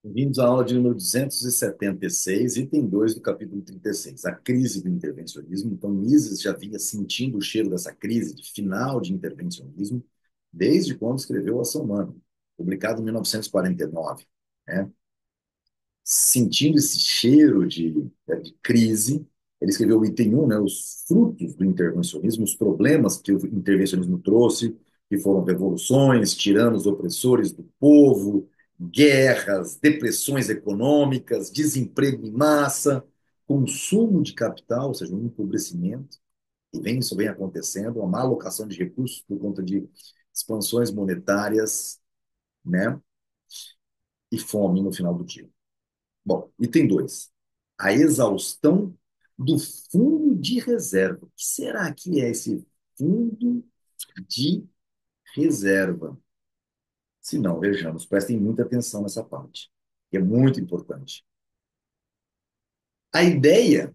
Bem-vindos à aula de número 276, item 2 do capítulo 36, a crise do intervencionismo. Então, Mises já vinha sentindo o cheiro dessa crise de final de intervencionismo desde quando escreveu Ação Humana, publicado em 1949, né? Sentindo esse cheiro de crise, ele escreveu o item 1, né, os frutos do intervencionismo, os problemas que o intervencionismo trouxe, que foram revoluções, tiranos opressores do povo, guerras, depressões econômicas, desemprego em massa, consumo de capital, ou seja, um empobrecimento, isso vem acontecendo, uma má alocação de recursos por conta de expansões monetárias, né, e fome no final do dia. Bom, item 2. A exaustão do fundo de reserva. O que será que é esse fundo de reserva? Se não, vejamos, prestem muita atenção nessa parte, que é muito importante. A ideia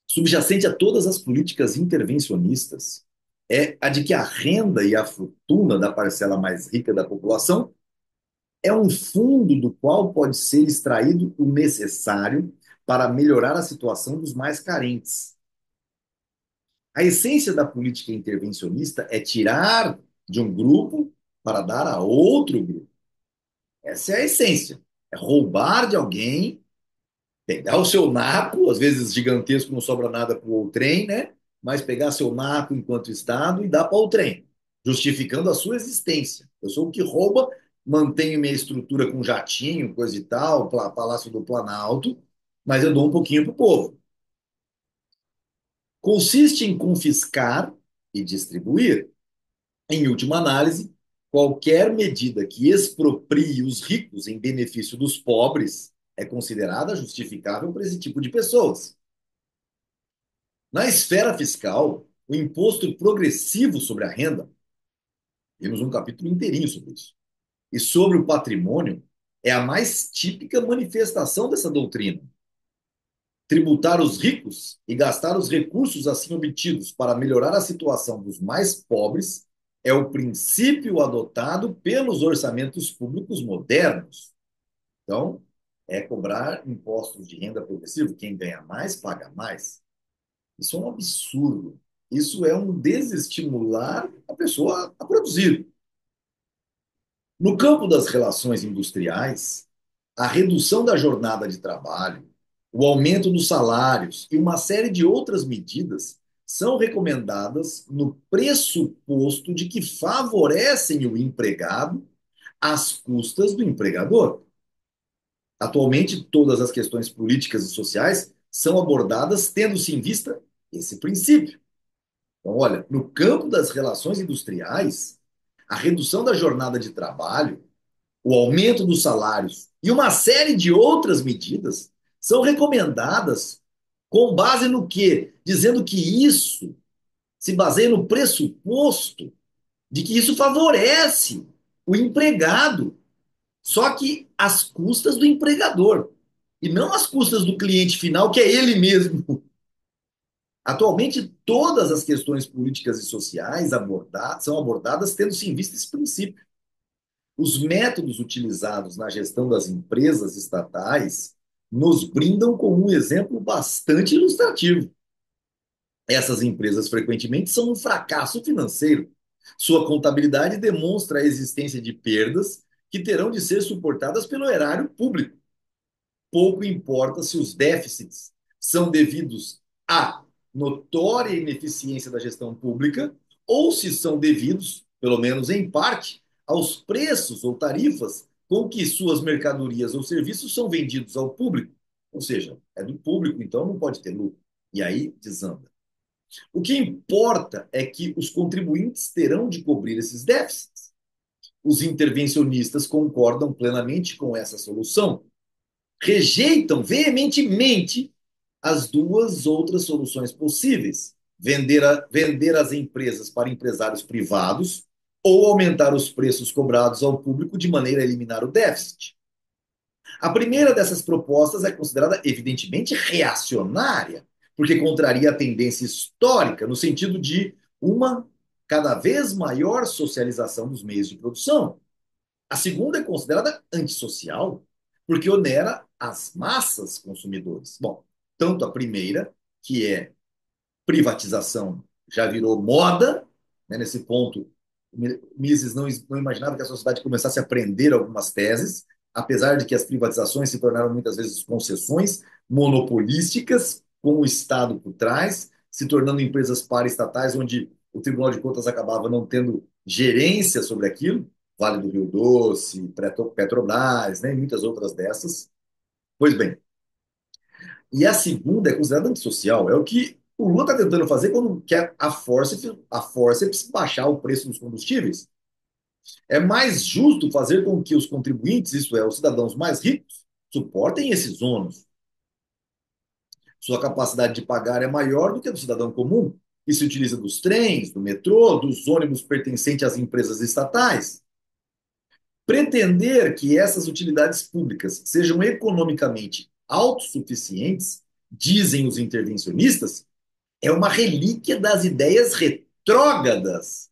subjacente a todas as políticas intervencionistas é a de que a renda e a fortuna da parcela mais rica da população é um fundo do qual pode ser extraído o necessário para melhorar a situação dos mais carentes. A essência da política intervencionista é tirar de um grupo para dar a outro grupo. Essa é a essência. É roubar de alguém, pegar o seu napo, às vezes gigantesco, não sobra nada para o trem, né? Mas pegar seu napo enquanto Estado e dar para o trem, justificando a sua existência. Eu sou o que rouba, mantenho minha estrutura com jatinho, coisa e tal, Palácio do Planalto, mas eu dou um pouquinho para o povo. Consiste em confiscar e distribuir. Em última análise, qualquer medida que exproprie os ricos em benefício dos pobres é considerada justificável para esse tipo de pessoas. Na esfera fiscal, o imposto progressivo sobre a renda, temos um capítulo inteirinho sobre isso, e sobre o patrimônio, é a mais típica manifestação dessa doutrina. Tributar os ricos e gastar os recursos assim obtidos para melhorar a situação dos mais pobres é o princípio adotado pelos orçamentos públicos modernos. Então, é cobrar impostos de renda progressivo. Quem ganha mais, paga mais. Isso é um absurdo. Isso é um desestimular a pessoa a produzir. No campo das relações industriais, a redução da jornada de trabalho, o aumento dos salários e uma série de outras medidas são recomendadas no pressuposto de que favorecem o empregado às custas do empregador. Atualmente, todas as questões políticas e sociais são abordadas tendo-se em vista esse princípio. Então, olha, no campo das relações industriais, a redução da jornada de trabalho, o aumento dos salários e uma série de outras medidas são recomendadas com base no quê? Dizendo que isso se baseia no pressuposto de que isso favorece o empregado, só que às custas do empregador e não às custas do cliente final, que é ele mesmo. Atualmente, todas as questões políticas e sociais são abordadas tendo-se em vista esse princípio. Os métodos utilizados na gestão das empresas estatais nos brindam com um exemplo bastante ilustrativo. Essas empresas frequentemente são um fracasso financeiro. Sua contabilidade demonstra a existência de perdas que terão de ser suportadas pelo erário público. Pouco importa se os déficits são devidos à notória ineficiência da gestão pública ou se são devidos, pelo menos em parte, aos preços ou tarifas com que suas mercadorias ou serviços são vendidos ao público. Ou seja, é do público, então não pode ter lucro. E aí desanda. O que importa é que os contribuintes terão de cobrir esses déficits. Os intervencionistas concordam plenamente com essa solução, rejeitam veementemente as duas outras soluções possíveis: vender as empresas para empresários privados ou aumentar os preços cobrados ao público de maneira a eliminar o déficit. A primeira dessas propostas é considerada evidentemente reacionária, porque contraria a tendência histórica no sentido de uma cada vez maior socialização dos meios de produção. A segunda é considerada antissocial, porque onera as massas consumidores. Bom, tanto a primeira, que é privatização, já virou moda, né? Nesse ponto, Mises não imaginava que a sociedade começasse a aprender algumas teses, apesar de que as privatizações se tornaram muitas vezes concessões monopolísticas, com o Estado por trás, se tornando empresas paraestatais, onde o Tribunal de Contas acabava não tendo gerência sobre aquilo, Vale do Rio Doce, Petrobras, né, e muitas outras dessas. Pois bem, e a segunda é considerada antissocial. É o que o Lula está tentando fazer quando quer a forceps baixar o preço dos combustíveis. É mais justo fazer com que os contribuintes, isto é, os cidadãos mais ricos, suportem esses ônus. Sua capacidade de pagar é maior do que a do cidadão comum, que se utiliza dos trens, do metrô, dos ônibus pertencentes às empresas estatais. Pretender que essas utilidades públicas sejam economicamente autossuficientes, dizem os intervencionistas, é uma relíquia das ideias retrógradas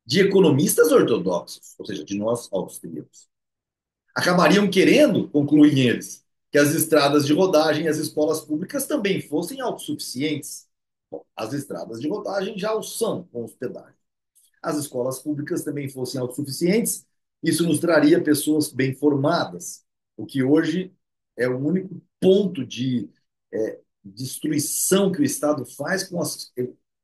de economistas ortodoxos, ou seja, de nós austríacos. Acabariam querendo, concluem eles, que as estradas de rodagem e as escolas públicas também fossem autossuficientes. Bom, as estradas de rodagem já o são com os pedágios. As escolas públicas também fossem autossuficientes, isso nos traria pessoas bem formadas, o que hoje é o único ponto de destruição que o Estado faz com as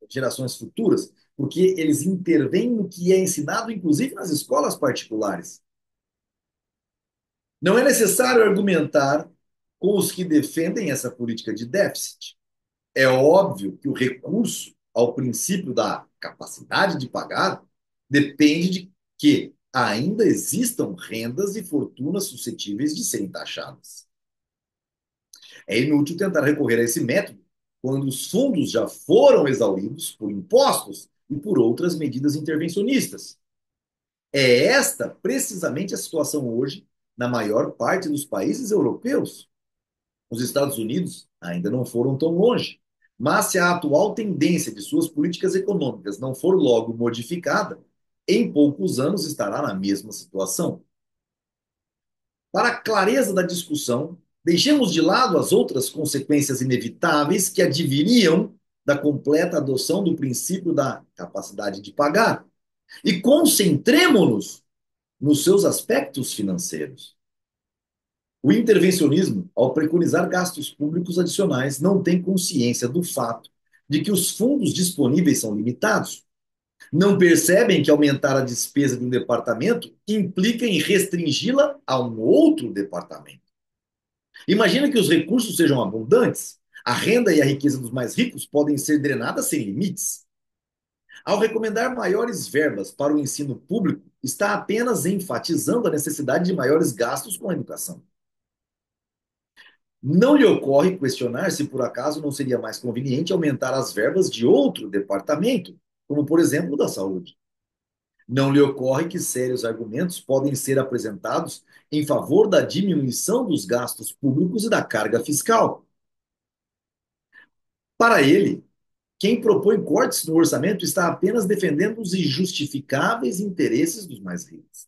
gerações futuras, porque eles intervêm no que é ensinado, inclusive nas escolas particulares. Não é necessário argumentar com os que defendem essa política de déficit. É óbvio que o recurso ao princípio da capacidade de pagar depende de que ainda existam rendas e fortunas suscetíveis de serem taxadas. É inútil tentar recorrer a esse método quando os fundos já foram exauridos por impostos e por outras medidas intervencionistas. É esta precisamente a situação hoje na maior parte dos países europeus. Os Estados Unidos ainda não foram tão longe, mas se a atual tendência de suas políticas econômicas não for logo modificada, em poucos anos estará na mesma situação. Para a clareza da discussão, deixemos de lado as outras consequências inevitáveis que adviriam da completa adoção do princípio da capacidade de pagar e concentremos-nos nos seus aspectos financeiros. O intervencionismo, ao preconizar gastos públicos adicionais, não tem consciência do fato de que os fundos disponíveis são limitados. Não percebem que aumentar a despesa de um departamento implica em restringi-la a um outro departamento. Imagina que os recursos sejam abundantes. A renda e a riqueza dos mais ricos podem ser drenadas sem limites. Ao recomendar maiores verbas para o ensino público, está apenas enfatizando a necessidade de maiores gastos com a educação. Não lhe ocorre questionar se por acaso não seria mais conveniente aumentar as verbas de outro departamento, como por exemplo da saúde. Não lhe ocorre que sérios argumentos podem ser apresentados em favor da diminuição dos gastos públicos e da carga fiscal. Para ele, quem propõe cortes no orçamento está apenas defendendo os injustificáveis interesses dos mais ricos.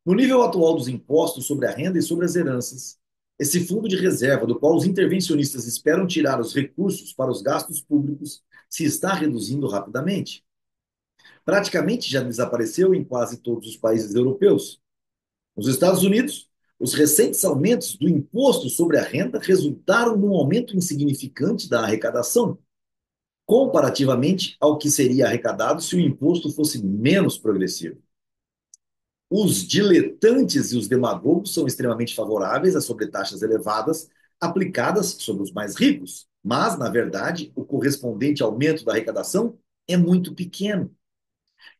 No nível atual dos impostos sobre a renda e sobre as heranças, esse fundo de reserva, do qual os intervencionistas esperam tirar os recursos para os gastos públicos, se está reduzindo rapidamente. Praticamente já desapareceu em quase todos os países europeus. Nos Estados Unidos, os recentes aumentos do imposto sobre a renda resultaram num aumento insignificante da arrecadação, comparativamente ao que seria arrecadado se o imposto fosse menos progressivo. Os diletantes e os demagogos são extremamente favoráveis a sobretaxas elevadas aplicadas sobre os mais ricos, mas, na verdade, o correspondente aumento da arrecadação é muito pequeno.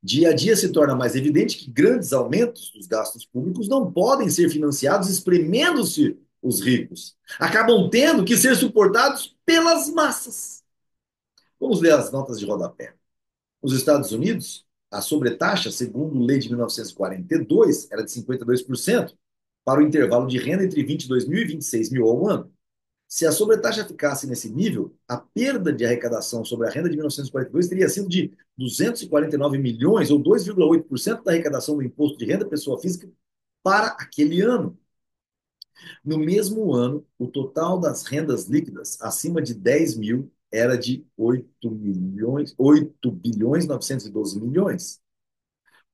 Dia a dia se torna mais evidente que grandes aumentos dos gastos públicos não podem ser financiados espremendo-se os ricos. Acabam tendo que ser suportados pelas massas. Vamos ler as notas de rodapé. Nos Estados Unidos, a sobretaxa, segundo a lei de 1942, era de 52% para o intervalo de renda entre 22 mil e 26 mil ao ano. Se a sobretaxa ficasse nesse nível, a perda de arrecadação sobre a renda de 1942 teria sido de 249 milhões, ou 2,8% da arrecadação do imposto de renda pessoa física para aquele ano. No mesmo ano, o total das rendas líquidas acima de 10 mil era de 8 bilhões 912 milhões.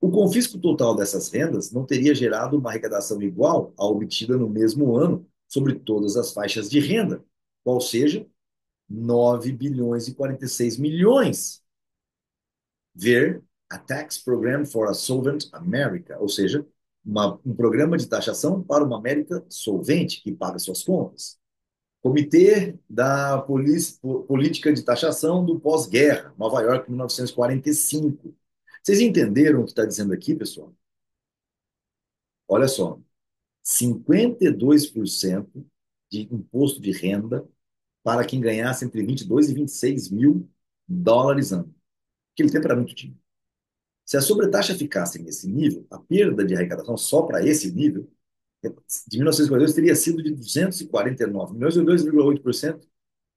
O confisco total dessas rendas não teria gerado uma arrecadação igual à obtida no mesmo ano sobre todas as faixas de renda, qual seja 9 bilhões e 46 milhões. Ver a Tax Program for a Solvent America, ou seja, um programa de taxação para uma América solvente que paga suas contas. Comitê da Política de Taxação do Pós-Guerra, Nova York, 1945. Vocês entenderam o que está dizendo aqui, pessoal? Olha só, 52% de imposto de renda para quem ganhasse entre 22 e 26 mil dólares ano. Aquele tempo era muito dinheiro. Se a sobretaxa ficasse nesse nível, a perda de arrecadação só para esse nível, de 1942, teria sido de 249 milhões, ou 2,8%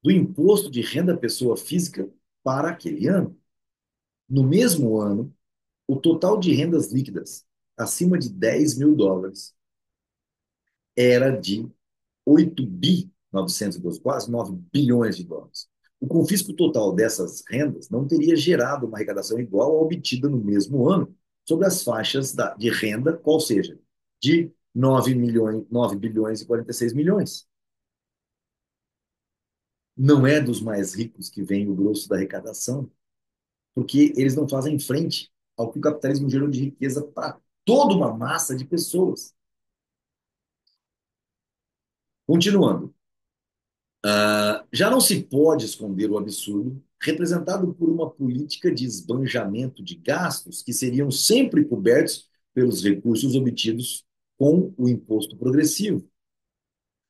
do imposto de renda pessoa física para aquele ano. No mesmo ano, o total de rendas líquidas acima de 10 mil dólares era de 8 bi 912, quase 9 bilhões de dólares. O confisco total dessas rendas não teria gerado uma arrecadação igual à obtida no mesmo ano sobre as faixas de renda, qual seja, de 9 milhões, 9 bilhões e 46 milhões. Não é dos mais ricos que vem o grosso da arrecadação, porque eles não fazem frente ao que o capitalismo gerou de riqueza para toda uma massa de pessoas. Continuando, já não se pode esconder o absurdo representado por uma política de esbanjamento de gastos que seriam sempre cobertos pelos recursos obtidos com o imposto progressivo.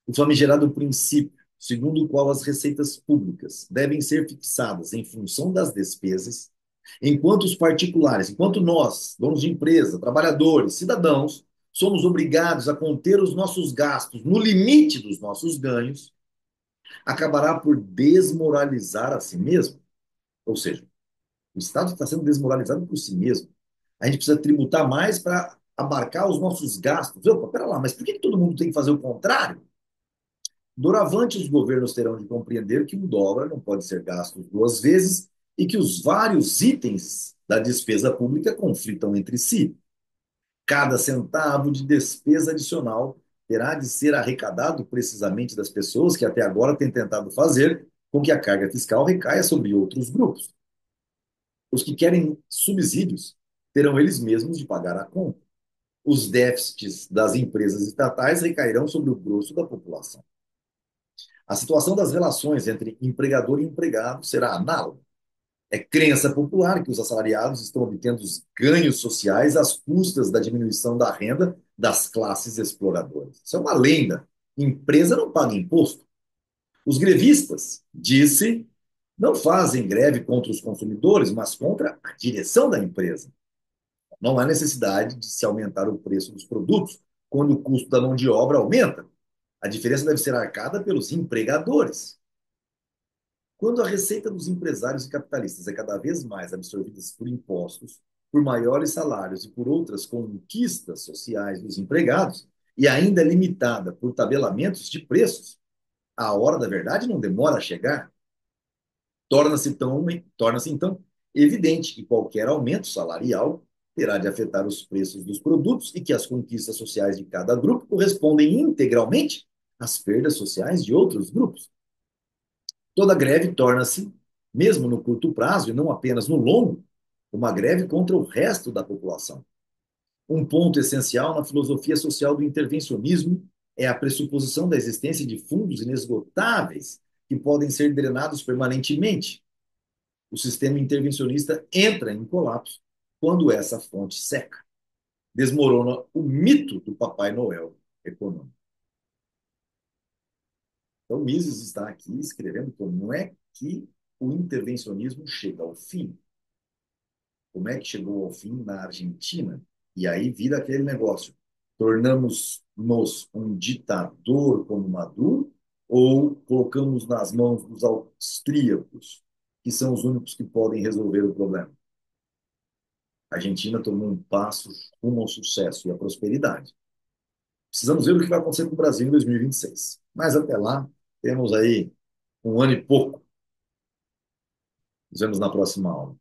O famigerado princípio, segundo o qual as receitas públicas devem ser fixadas em função das despesas, enquanto os particulares, enquanto nós, donos de empresa, trabalhadores, cidadãos, somos obrigados a conter os nossos gastos no limite dos nossos ganhos, acabará por desmoralizar a si mesmo. Ou seja, o Estado está sendo desmoralizado por si mesmo. A gente precisa tributar mais para abarcar os nossos gastos. Opa, pera lá, mas por que todo mundo tem que fazer o contrário? Doravante, os governos terão de compreender que um dólar não pode ser gasto duas vezes e que os vários itens da despesa pública conflitam entre si. Cada centavo de despesa adicional terá de ser arrecadado precisamente das pessoas que até agora têm tentado fazer com que a carga fiscal recaia sobre outros grupos. Os que querem subsídios terão eles mesmos de pagar a conta. Os déficits das empresas estatais recairão sobre o grosso da população. A situação das relações entre empregador e empregado será análoga. É crença popular que os assalariados estão obtendo os ganhos sociais às custas da diminuição da renda das classes exploradoras. Isso é uma lenda. Empresa não paga imposto. Os grevistas, disse, não fazem greve contra os consumidores, mas contra a direção da empresa. Não há necessidade de se aumentar o preço dos produtos quando o custo da mão de obra aumenta. A diferença deve ser arcada pelos empregadores. Quando a receita dos empresários e capitalistas é cada vez mais absorvida por impostos, por maiores salários e por outras conquistas sociais dos empregados, e ainda é limitada por tabelamentos de preços, a hora da verdade não demora a chegar. Torna-se então evidente que qualquer aumento salarial terá de afetar os preços dos produtos e que as conquistas sociais de cada grupo correspondem integralmente às perdas sociais de outros grupos. Toda greve torna-se, mesmo no curto prazo e não apenas no longo, uma greve contra o resto da população. Um ponto essencial na filosofia social do intervencionismo é a pressuposição da existência de fundos inesgotáveis que podem ser drenados permanentemente. O sistema intervencionista entra em colapso quando essa fonte seca. Desmorona o mito do Papai Noel econômico. Então, Mises está aqui escrevendo como é que o intervencionismo chega ao fim. Como é que chegou ao fim na Argentina? E aí vira aquele negócio. Tornamos-nos um ditador como Maduro ou colocamos nas mãos dos austríacos, que são os únicos que podem resolver o problema? A Argentina tomou um passo rumo ao sucesso e à prosperidade. Precisamos ver o que vai acontecer com o Brasil em 2026. Mas até lá, temos aí um ano e pouco. Nos vemos na próxima aula.